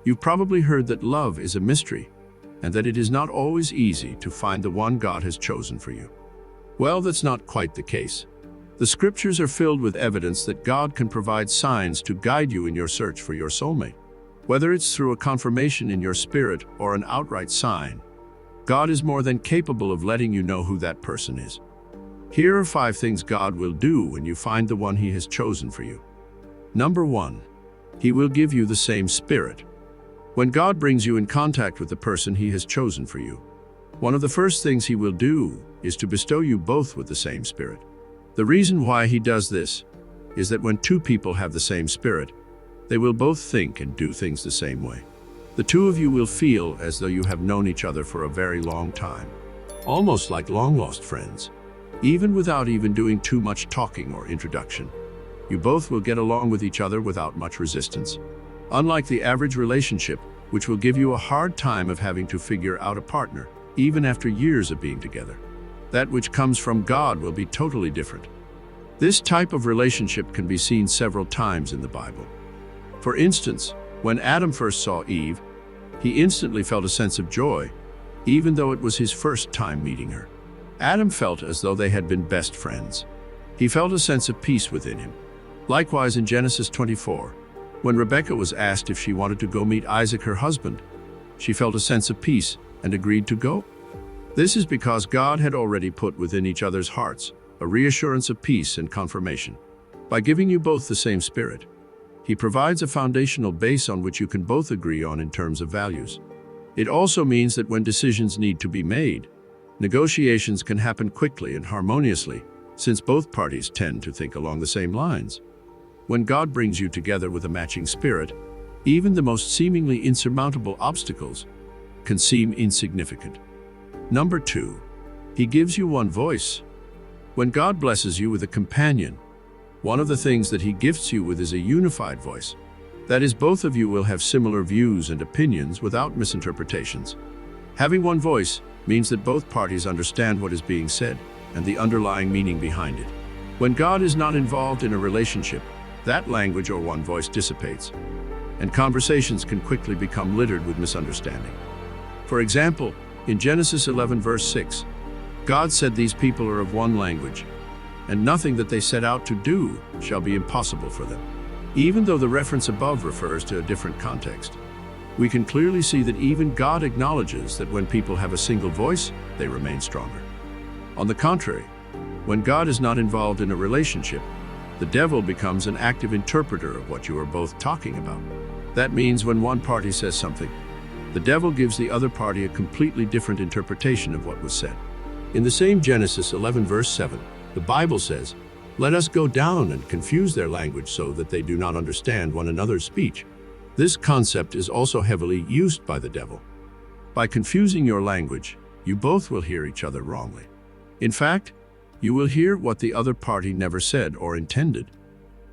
You've probably heard that love is a mystery, and that it is not always easy to find the one God has chosen for you. Well, that's not quite the case. The scriptures are filled with evidence that God can provide signs to guide you in your search for your soulmate. Whether it's through a confirmation in your spirit or an outright sign, God is more than capable of letting you know who that person is. Here are 5 things God will do when you find the one He has chosen for you. Number 1, He will give you the same spirit. When God brings you in contact with the person He has chosen for you, one of the first things He will do is to bestow you both with the same spirit. The reason why He does this is that when 2 people have the same spirit, they will both think and do things the same way. The 2 of you will feel as though you have known each other for a very long time, almost like long-lost friends. Even without even doing too much talking or introduction, you both will get along with each other without much resistance. Unlike the average relationship, which will give you a hard time of having to figure out a partner, even after years of being together. That which comes from God will be totally different. This type of relationship can be seen several times in the Bible. For instance, when Adam first saw Eve, he instantly felt a sense of joy, even though it was his first time meeting her. Adam felt as though they had been best friends. He felt a sense of peace within him. Likewise, in Genesis 24, when Rebekah was asked if she wanted to go meet Isaac, her husband, she felt a sense of peace and agreed to go. This is because God had already put within each other's hearts a reassurance of peace and confirmation. By giving you both the same spirit, He provides a foundational base on which you can both agree on in terms of values. It also means that when decisions need to be made, negotiations can happen quickly and harmoniously, since both parties tend to think along the same lines. When God brings you together with a matching spirit, even the most seemingly insurmountable obstacles can seem insignificant. Number 2, He gives you one voice. When God blesses you with a companion, one of the things that He gifts you with is a unified voice. That is, both of you will have similar views and opinions without misinterpretations. Having one voice means that both parties understand what is being said and the underlying meaning behind it. When God is not involved in a relationship, that language or one voice dissipates, and conversations can quickly become littered with misunderstanding. For example, in Genesis 11 verse 6, God said these people are of one language, and nothing that they set out to do shall be impossible for them. Even though the reference above refers to a different context, we can clearly see that even God acknowledges that when people have a single voice, they remain stronger. On the contrary, when God is not involved in a relationship, the devil becomes an active interpreter of what you are both talking about. That means when one party says something, the devil gives the other party a completely different interpretation of what was said. In the same Genesis 11 verse 7, the Bible says, "Let us go down and confuse their language so that they do not understand one another's speech." This concept is also heavily used by the devil. By confusing your language, you both will hear each other wrongly. In fact, you will hear what the other party never said or intended.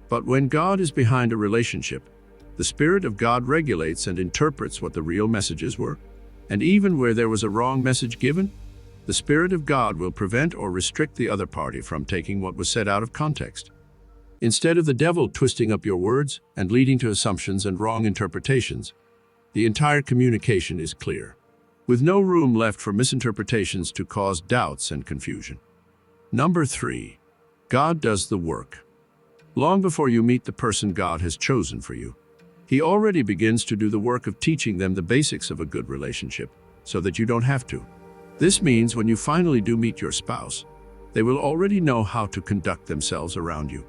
But when God is behind a relationship, the Spirit of God regulates and interprets what the real messages were. And even where there was a wrong message given, the Spirit of God will prevent or restrict the other party from taking what was said out of context. Instead of the devil twisting up your words and leading to assumptions and wrong interpretations, the entire communication is clear, with no room left for misinterpretations to cause doubts and confusion. Number 3, God does the work. Long before you meet the person God has chosen for you, He already begins to do the work of teaching them the basics of a good relationship, so that you don't have to. This means when you finally do meet your spouse, they will already know how to conduct themselves around you.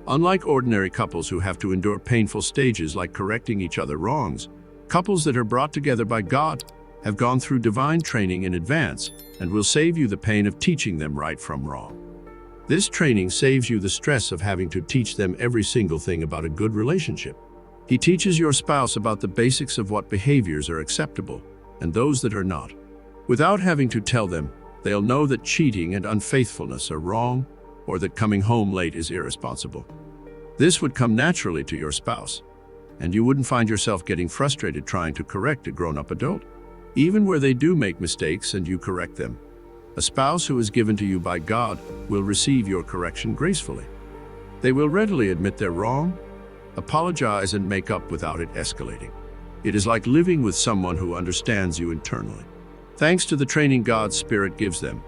Unlike ordinary couples who have to endure painful stages like correcting each other's wrongs, couples that are brought together by God have gone through divine training in advance and will save you the pain of teaching them right from wrong. This training saves you the stress of having to teach them every single thing about a good relationship. He teaches your spouse about the basics of what behaviors are acceptable and those that are not. Without having to tell them, they'll know that cheating and unfaithfulness are wrong, or that coming home late is irresponsible. This would come naturally to your spouse, and you wouldn't find yourself getting frustrated trying to correct a grown-up adult. Even where they do make mistakes and you correct them, a spouse who is given to you by God will receive your correction gracefully. They will readily admit they're wrong, apologize, and make up without it escalating. It is like living with someone who understands you internally. Thanks to the training God's Spirit gives them,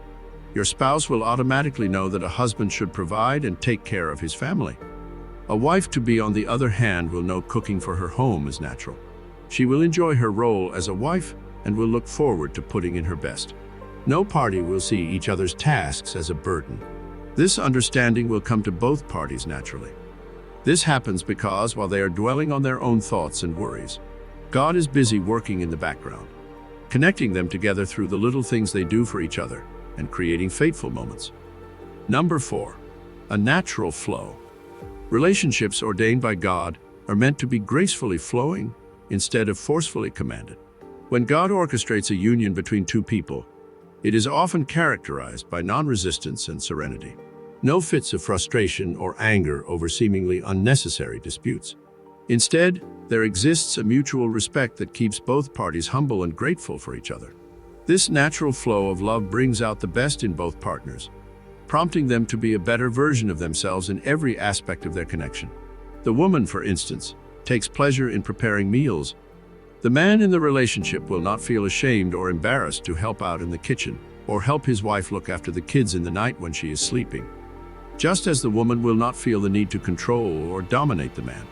your spouse will automatically know that a husband should provide and take care of his family. A wife-to-be, on the other hand, will know cooking for her home is natural. She will enjoy her role as a wife and will look forward to putting in her best. No party will see each other's tasks as a burden. This understanding will come to both parties naturally. This happens because, while they are dwelling on their own thoughts and worries, God is busy working in the background, connecting them together through the little things they do for each other and creating fateful moments. Number 4, a natural flow. Relationships ordained by God are meant to be gracefully flowing instead of forcefully commanded. When God orchestrates a union between two people, it is often characterized by non-resistance and serenity. No fits of frustration or anger over seemingly unnecessary disputes. Instead, there exists a mutual respect that keeps both parties humble and grateful for each other. This natural flow of love brings out the best in both partners, prompting them to be a better version of themselves in every aspect of their connection. The woman, for instance, takes pleasure in preparing meals. The man in the relationship will not feel ashamed or embarrassed to help out in the kitchen or help his wife look after the kids in the night when she is sleeping, just as the woman will not feel the need to control or dominate the man.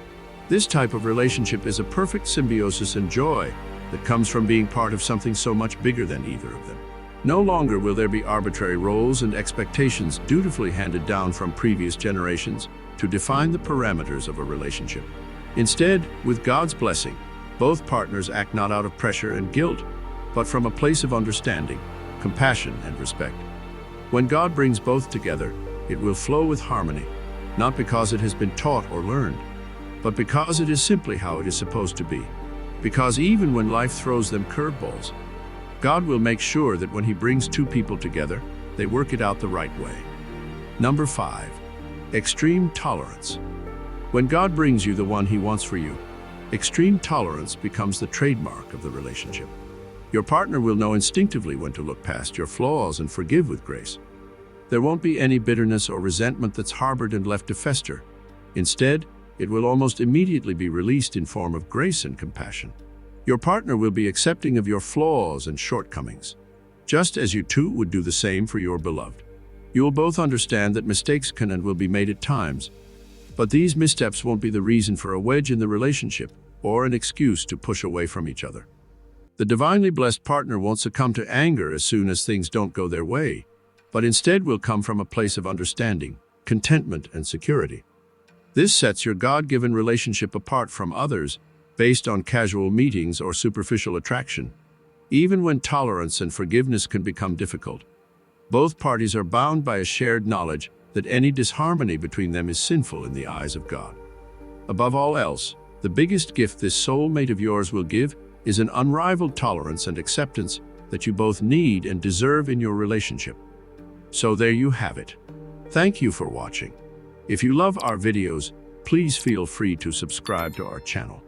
This type of relationship is a perfect symbiosis and joy that comes from being part of something so much bigger than either of them. No longer will there be arbitrary roles and expectations dutifully handed down from previous generations to define the parameters of a relationship. Instead, with God's blessing, both partners act not out of pressure and guilt, but from a place of understanding, compassion, and respect. When God brings both together, it will flow with harmony, not because it has been taught or learned, but because it is simply how it is supposed to be. Because even when life throws them curveballs, God will make sure that when He brings two people together, they work it out the right way. Number 5, extreme tolerance. When God brings you the one He wants for you, extreme tolerance becomes the trademark of the relationship. Your partner will know instinctively when to look past your flaws and forgive with grace. There won't be any bitterness or resentment that's harbored and left to fester. Instead, it will almost immediately be released in form of grace and compassion. Your partner will be accepting of your flaws and shortcomings, just as you too would do the same for your beloved. You will both understand that mistakes can and will be made at times, but these missteps won't be the reason for a wedge in the relationship or an excuse to push away from each other. The divinely blessed partner won't succumb to anger as soon as things don't go their way, but instead will come from a place of understanding, contentment, and security. This sets your God-given relationship apart from others based on casual meetings or superficial attraction. Even when tolerance and forgiveness can become difficult, both parties are bound by a shared knowledge that any disharmony between them is sinful in the eyes of God. Above all else, the biggest gift this soulmate of yours will give is an unrivaled tolerance and acceptance that you both need and deserve in your relationship. So there you have it. Thank you for watching. If you love our videos, please feel free to subscribe to our channel.